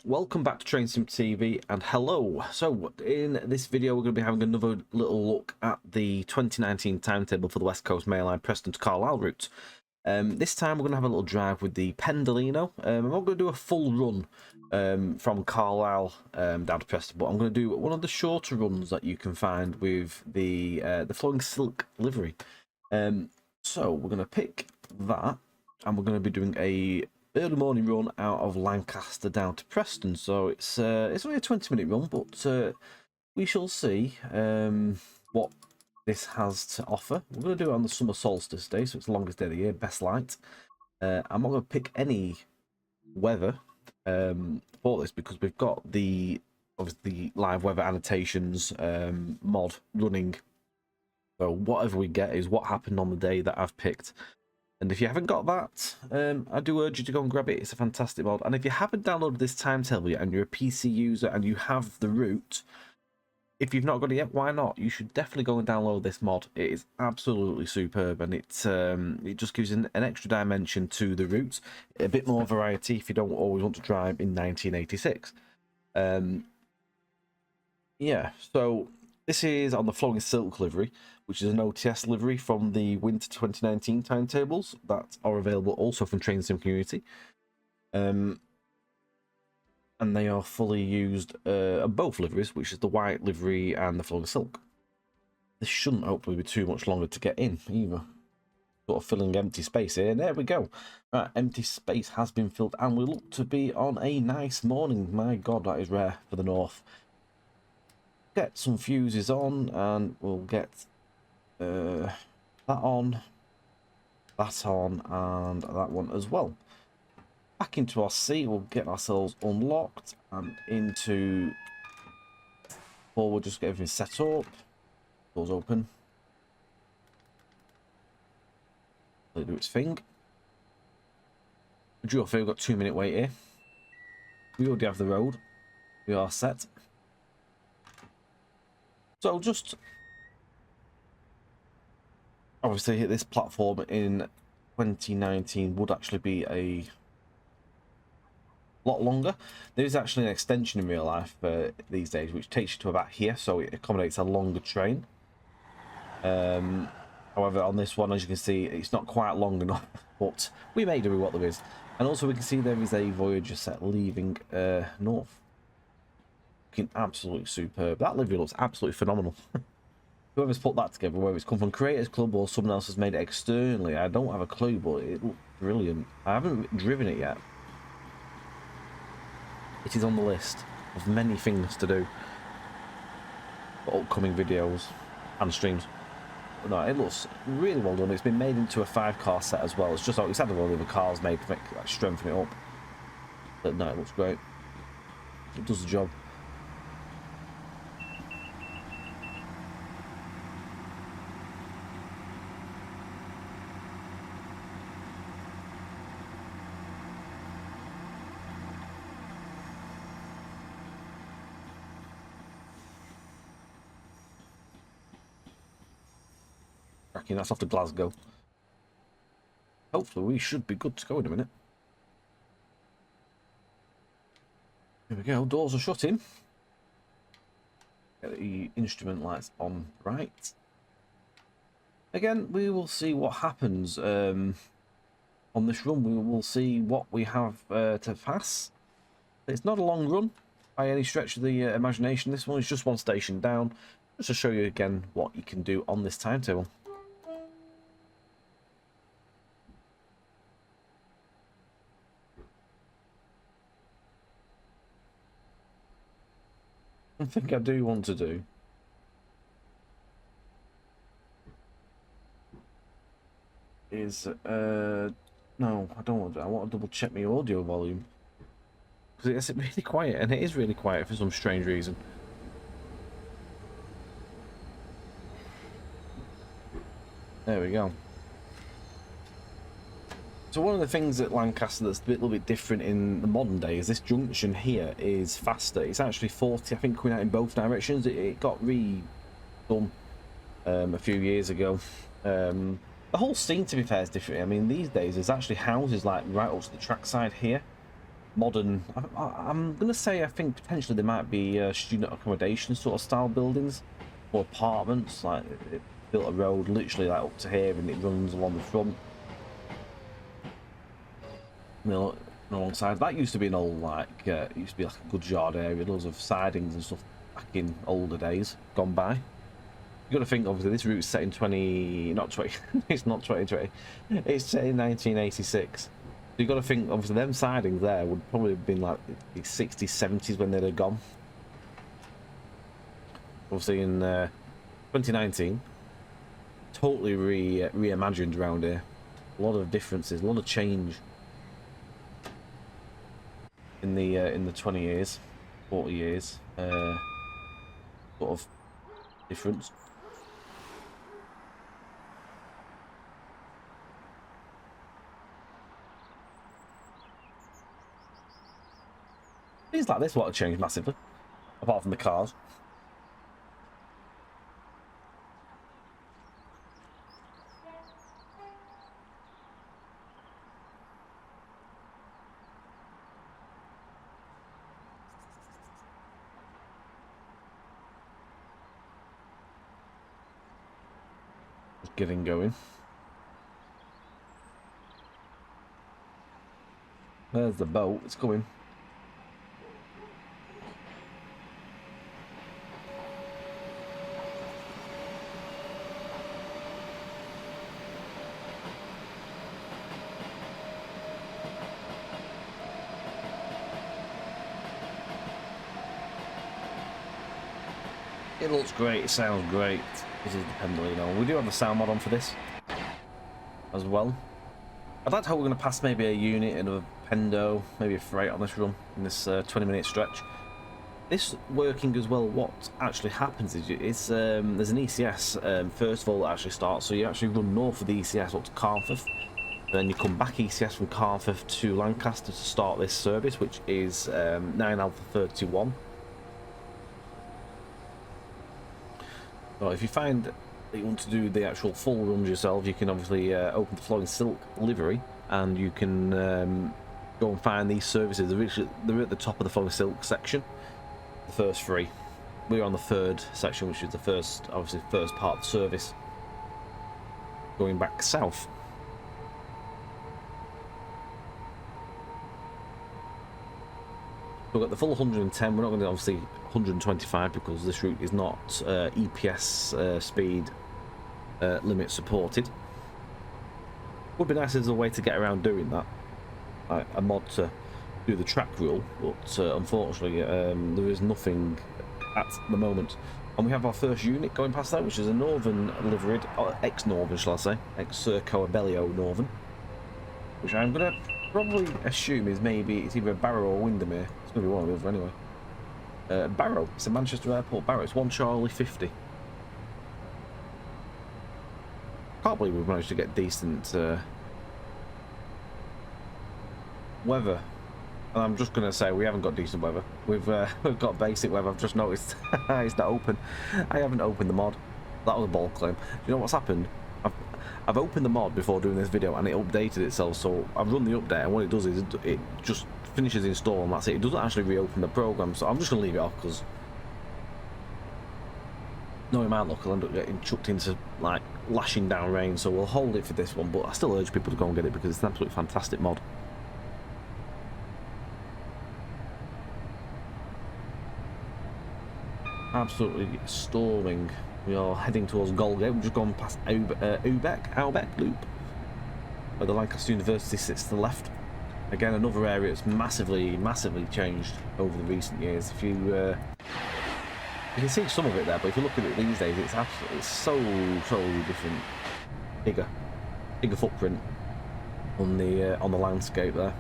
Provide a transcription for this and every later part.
Welcome back to Train Sim TV, and hello. So in this video we're going to be having another little look at the 2019 timetable for the West Coast Main Line Preston to Carlisle route. This time we're going to have a little drive with the Pendolino. I'm not going to do a full run from Carlisle down to Preston, but I'm going to do one of the shorter runs that you can find with the flowing silk livery. So we're going to pick that, and we're going to be doing a early morning run out of Lancaster down to Preston. So it's only a 20-minute run, but we shall see what this has to offer. We're going to do it on the summer solstice day, so it's the longest day of the year, best light. I'm not going to pick any weather for this because we've got the obviously live weather annotations mod running. So whatever we get is what happened on the day that I've picked. And if you haven't got that, I do urge you to go and grab it. It's a fantastic mod. And if you haven't downloaded this timetable yet and you're a PC user and you have the route, if you've not got it yet, why not? You should definitely go and download this mod. It is absolutely superb, and it just gives an extra dimension to the route, a bit more variety if you don't always want to drive in 1986. Yeah, so this is on the Flowing Silk livery, which is an OTS livery from the winter 2019 timetables that are available also from Train Sim Community. And they are fully used both liveries, which is the white livery and the Flowing Silk. This shouldn't hopefully be too much longer to get in either. Sort of filling empty space here. There we go. Right, empty space has been filled, and we look to be on a nice morning. My God, that is rare for the north. Get some fuses on, and we'll get that on, and that one as well. Back into our seat, we'll get ourselves unlocked and into forward, just get everything set up. Doors open. Let it do its thing. We've got 2-minute wait here. We already have the road. We are set. So just obviously this platform in 2019 would actually be a lot longer. There is actually an extension in real life these days which takes you to about here, so it accommodates a longer train. However, on this one, as you can see, it's not quite long enough, but we may do with what there is. And also we can see there is a Voyager set leaving north. Looking absolutely superb. That livery looks absolutely phenomenal. Whoever's put that together, whether it's come from Creators Club or someone else has made it externally, I don't have a clue, but it looks brilliant. I haven't driven it yet. It is on the list of many things to do for upcoming videos and streams. But no, it looks really well done. It's been made into a 5-car set as well. It's just like it's had all the other cars made to make, like, strengthen it up. But no, it looks great. It does the job. That's off to Glasgow. Hopefully we should be good to go in a minute. Here we go, doors are shutting. Get the instrument lights on right. Again, we will see what happens on this run. We will see what we have to pass. It's not a long run by any stretch of the imagination. This one is just one station down, just to show you again what you can do on this timetable. I think I do want to do is no, I don't want to. I want to double check my audio volume because it's really quiet, and it is really quiet for some strange reason. There we go. So one of the things at Lancaster that's a little bit different in the modern day is this junction here is faster. It's actually 40, I think, coming out in both directions. It got redone a few years ago. The whole scene, to be fair, is different. I mean, these days there's actually houses like right up to the trackside here. modern. I'm gonna say I think potentially there might be student accommodation sort of style buildings or apartments. Like it built a road literally like up to here, and it runs along the front. You know, alongside that used to be an old like it used to be like a goods yard area, loads of sidings and stuff back in older days gone by. You got to think obviously this route's set in it's not 2020, it's set in 1986. So you got to think obviously them sidings there would probably have been like the 60s 70s when they'd have gone. Obviously in 2019 totally reimagined around here. A lot of differences, a lot of change in the 20 years, 40 years, sort of difference. Things like this would have changed massively, apart from the cars. Just getting going. There's the boat, it's coming. It looks great, it sounds great. This is dependable, you know. We do have the sound mod on for this as well. I'd like to hope we're going to pass maybe a unit and a pendo, maybe a freight on this run in this 20-minute stretch. This working as well, what actually happens is there's an ECS first of all that actually starts, so you actually run north of the ECS up to Carnforth, then you come back ECS from Carnforth to Lancaster to start this service, which is 9 Alpha 31. So if you find that you want to do the actual full runs yourself, you can obviously open the Flowing Silk livery, and you can go and find these services. They're at the top of the Flowing Silk section, the first three. We're on the third section, which is the first, obviously first part of the service, going back south. We've got the full 110. We're not going to obviously 125 because this route is not EPS speed limit supported. Would be nice as a way to get around doing that, like a mod to do the track rule, but unfortunately there is nothing at the moment. And we have our first unit going past that, which is a Northern liveried, or ex-Northern shall I say, ex-Serco Abellio Northern, which I'm going to probably assume is maybe it's either a Barrow or Windermere. It's going to be one or the other anyway. Barrow, it's a Manchester Airport Barrow, it's 1 Charlie 50. Can't believe we've managed to get decent weather. And I'm just going to say we haven't got decent weather. We've got basic weather. I've just noticed it's not open. I haven't opened the mod. That was a bold claim. Do you know what's happened? I've opened the mod before doing this video and it updated itself, so I've run the update, and what it does is it just finishes install and that's it. It doesn't actually reopen the program, so I'm just going to leave it off because knowing my luck, I'll end up getting chucked into like lashing down rain, so we'll hold it for this one, but I still urge people to go and get it because it's an absolutely fantastic mod. Absolutely storming. We are heading towards Golgate. We've just gone past Aubeck Loop, where the Lancaster University sits to the left. Again, another area that's massively changed over the recent years. If you can see some of it there, but if you look at it these days, it's absolutely so different. Bigger footprint on the landscape there.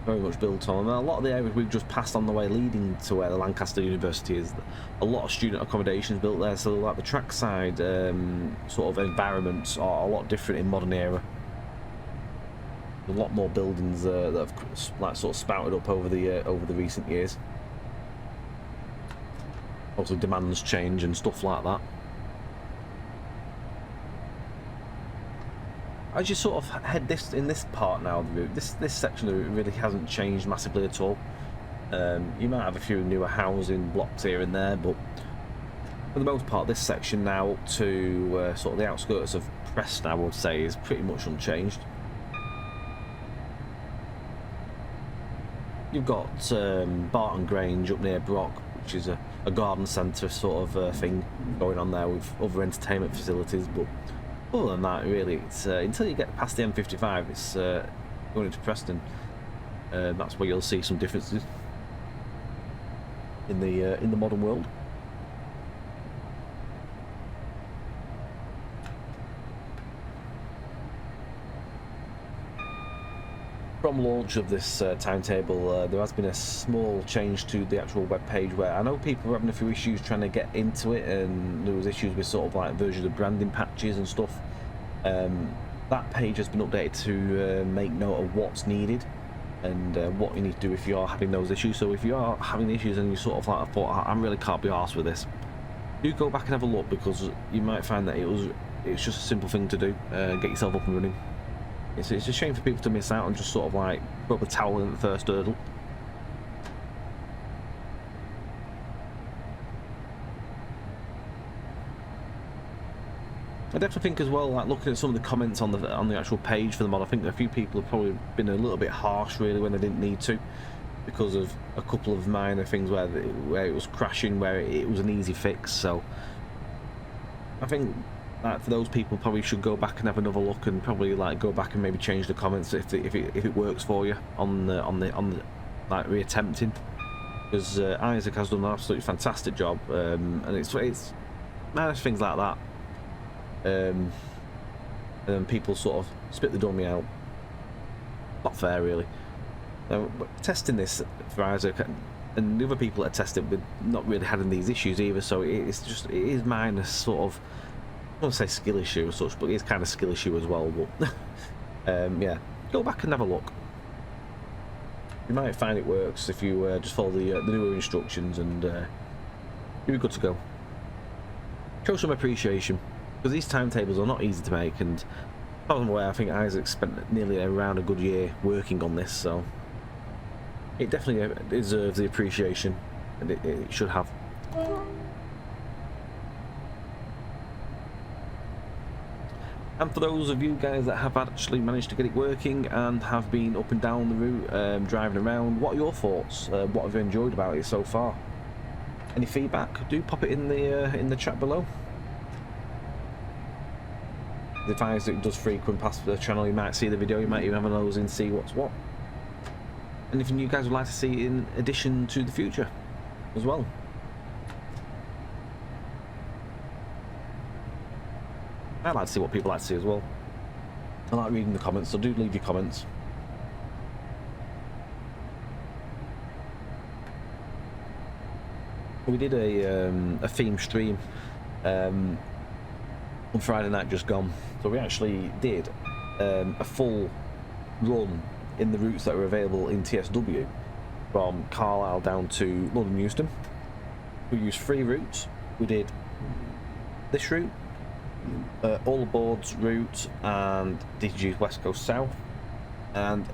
Very much built on. And a lot of the areas we've just passed on the way leading to where the Lancaster University is, a lot of student accommodations built there, so like the trackside sort of environments are a lot different in modern era. A lot more buildings that have like sort of spouted up over the recent years. Also demands change and stuff like that. as you sort of head in this part now of the route, this section of the route really hasn't changed massively at all. You might have a few newer housing blocks here and there, but for the most part, this section now up to sort of the outskirts of Preston, I would say, is pretty much unchanged. You've got Barton Grange up near Brock, which is a garden centre sort of thing going on there with other entertainment facilities, but other than that, really, it's until you get past the M55, it's going into Preston. That's where you'll see some differences in the modern world. From launch of this timetable, there has been a small change to the actual web page, where I know people are having a few issues trying to get into it, and there was issues with sort of like versions of branding patches and stuff. That page has been updated to make note of what's needed and what you need to do if you are having those issues. So if you are having issues and you sort of like thought, I really can't be arsed with this, do go back and have a look, because you might find that it's just a simple thing to do. Get yourself up and running. It's a shame for people to miss out and just sort of like throw the towel in at the first hurdle. I definitely think as well, like looking at some of the comments on the actual page for the mod, I think a few people have probably been a little bit harsh really when they didn't need to, because of a couple of minor things where it was crashing, where it was an easy fix. So I think for those people, probably should go back and have another look, and probably like go back and maybe change the comments if it works for you on the like reattempting, because Isaac has done an absolutely fantastic job, and it's nice things like that, and then people sort of spit the dummy out. Not fair, really. Testing this for Isaac and the other people that tested with not really having these issues either, so it is minus sort of, I don't want to say skill issue or such, but it is kind of skill issue as well. But yeah, go back and have a look. You might find it works if you just follow the newer instructions, and you'll be good to go. Show some appreciation, because these timetables are not easy to make, and by the way, I think Isaac spent nearly around a good year working on this, so it definitely deserves the appreciation, and it should have. And for those of you guys that have actually managed to get it working and have been up and down the route, driving around, what are your thoughts? What have you enjoyed about it so far? Any feedback? Do pop it in the chat below. If Isaac does frequent past the channel, you might see the video, you might even have a nose in, see what's what. Anything you guys would like to see in addition to the future as well. I'd like to see what people like to see as well. I like reading the comments, so do leave your comments. We did a theme stream on Friday night just gone, so we actually did a full run in the routes that were available in TSW from Carlisle down to London Euston. We used 3 routes. We did this route, All Aboard's route, and DG's West Coast South, and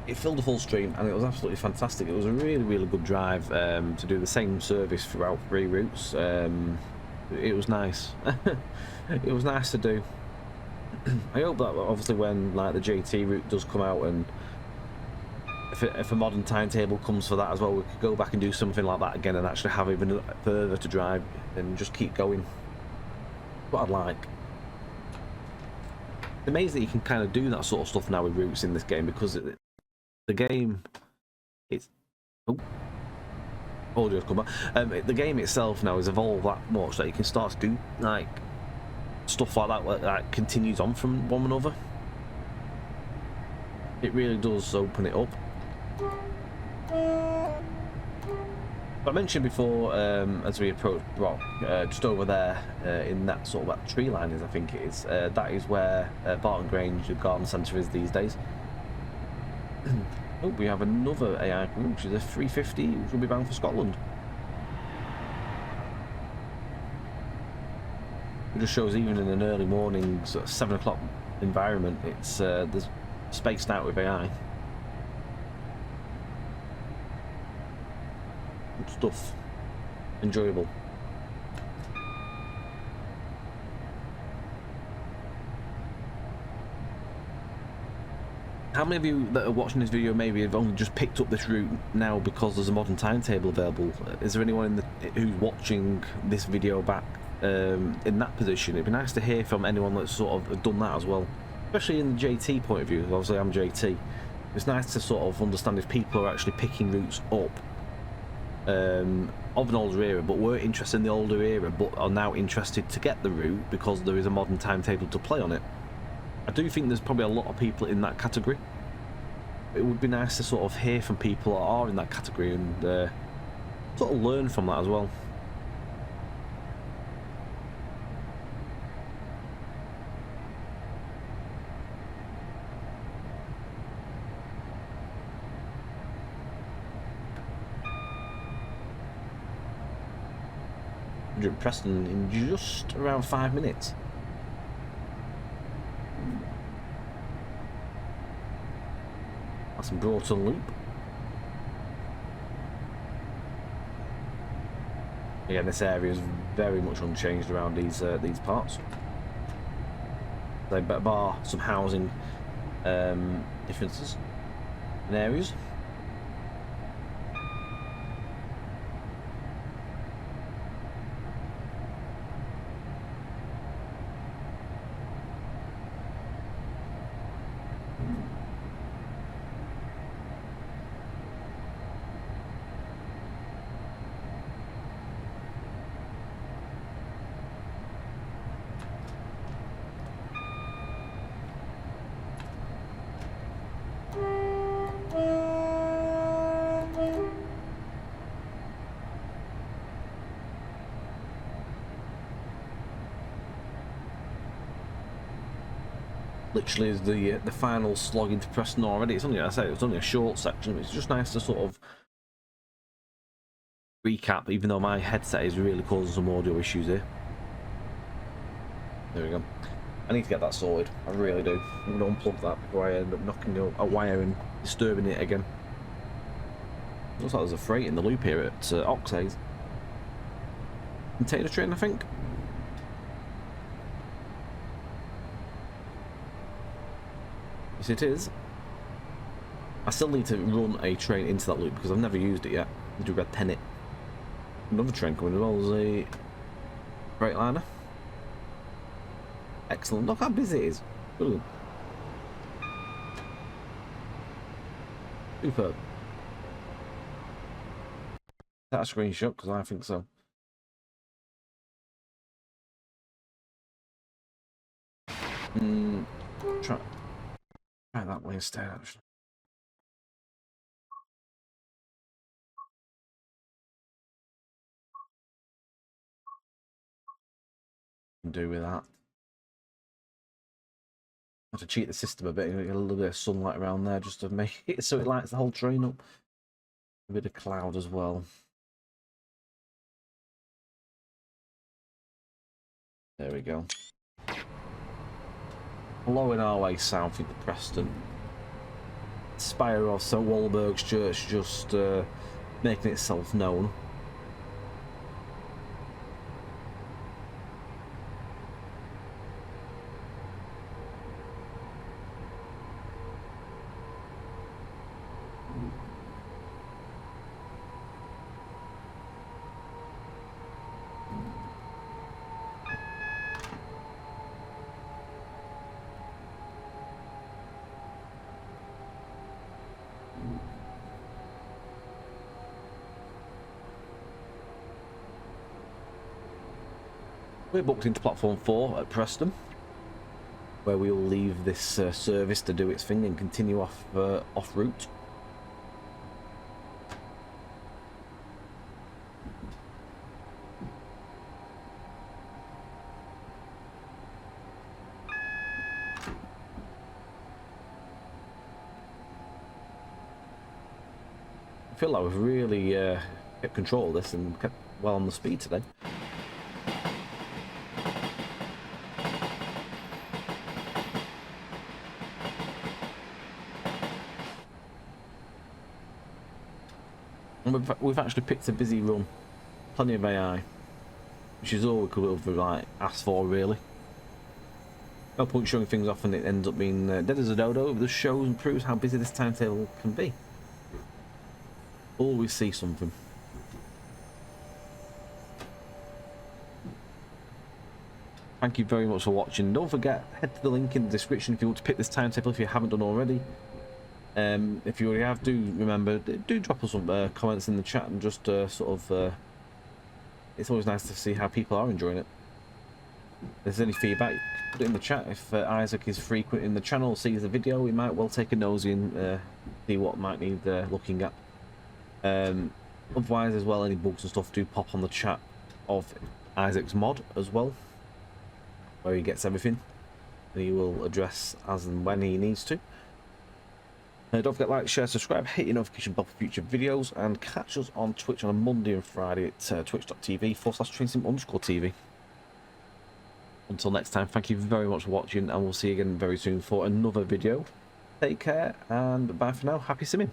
it filled a full stream, and it was absolutely fantastic. It was a really good drive to do the same service throughout 3 routes. It was nice. It was nice to do. I hope that obviously when like the JT route does come out, and if a modern timetable comes for that as well, we could go back and do something like that again and actually have even further to drive and just keep going. What I'd like. It's amazing that you can kind of do that sort of stuff now with routes in this game, because the game, it's audio's come back. The game itself now has evolved that much that you can start to do like stuff like that continues on from one another. It really does open it up. I mentioned before, as we approach Brock, just over there in that sort of that tree line is, I think it is, that is where Barton Grange, the garden centre, is these days. Oh, we have another AI, which is a 350, which will be bound for Scotland. It just shows even in an early morning, sort of 7 o'clock environment. It's there's spaced out with AI. Good stuff. Enjoyable. How many of you that are watching this video maybe have only just picked up this route now because there's a modern timetable available? Is there anyone who's watching this video back in that position? It'd be nice to hear from anyone that's sort of done that as well, especially in the JT point of view. Obviously I'm JT. It's nice to sort of understand if people are actually picking routes up of an older era, but were interested in the older era, but are now interested to get the route because there is a modern timetable to play on it. I do think there's probably a lot of people in that category. It would be nice to sort of hear from people that are in that category and sort of learn from that as well. Preston in just around 5 minutes. That's Broughton Loop. Again, this area is very much unchanged around these parts. They bar some housing differences in areas. Literally is the final slog into Preston already. It's only, I say, it's only a short section. It's just nice to sort of recap, even though my headset is really causing some audio issues here. There we go. I need to get that sorted. I really do. I'm going to unplug that before I end up knocking a wire and disturbing it again. Looks like there's a freight in the loop here at Oxhays. Container train, I think. Yes, it is. I still need to run a train into that loop because I've never used it yet. I need to red pen it. Another train coming as well as a Freightliner. Excellent. Look how busy it is. Brilliant. Superb. That a screenshot because I think so. Try that way instead, actually. Do with that. I have to cheat the system a bit and get a little bit of sunlight around there just to make it so it lights the whole train up. A bit of cloud as well. There we go. Following our way south into Preston. Spire of St Walburg's Church just making itself known. We're booked into platform 4 at Preston, where we will leave this service to do its thing and continue off route. I feel like we've really kept control of this and kept well on the speed today. And we've actually picked a busy run. Plenty of AI. Which is all we could have like asked for, really. No point showing things off and it ends up being dead as a dodo. This shows and proves how busy this timetable can be. Always see something. Thank you very much for watching. Don't forget, head to the link in the description if you want to pick this timetable if you haven't done already. If you already have, do remember, do drop us some comments in the chat and just it's always nice to see how people are enjoying it. If there's any feedback, put it in the chat. If Isaac is frequent in the channel, sees the video, we might well take a nosy and see what might need looking at. Otherwise, as well, any bugs and stuff do pop on the chat of Isaac's mod as well, where he gets everything and he will address as and when he needs to. Don't forget, like, share, subscribe, hit your notification bell for future videos, and catch us on Twitch on a Monday and Friday at twitch.tv/trainssim_TV. Until next time, thank you very much for watching, and we'll see you again very soon for another video. Take care, and bye for now. Happy simming.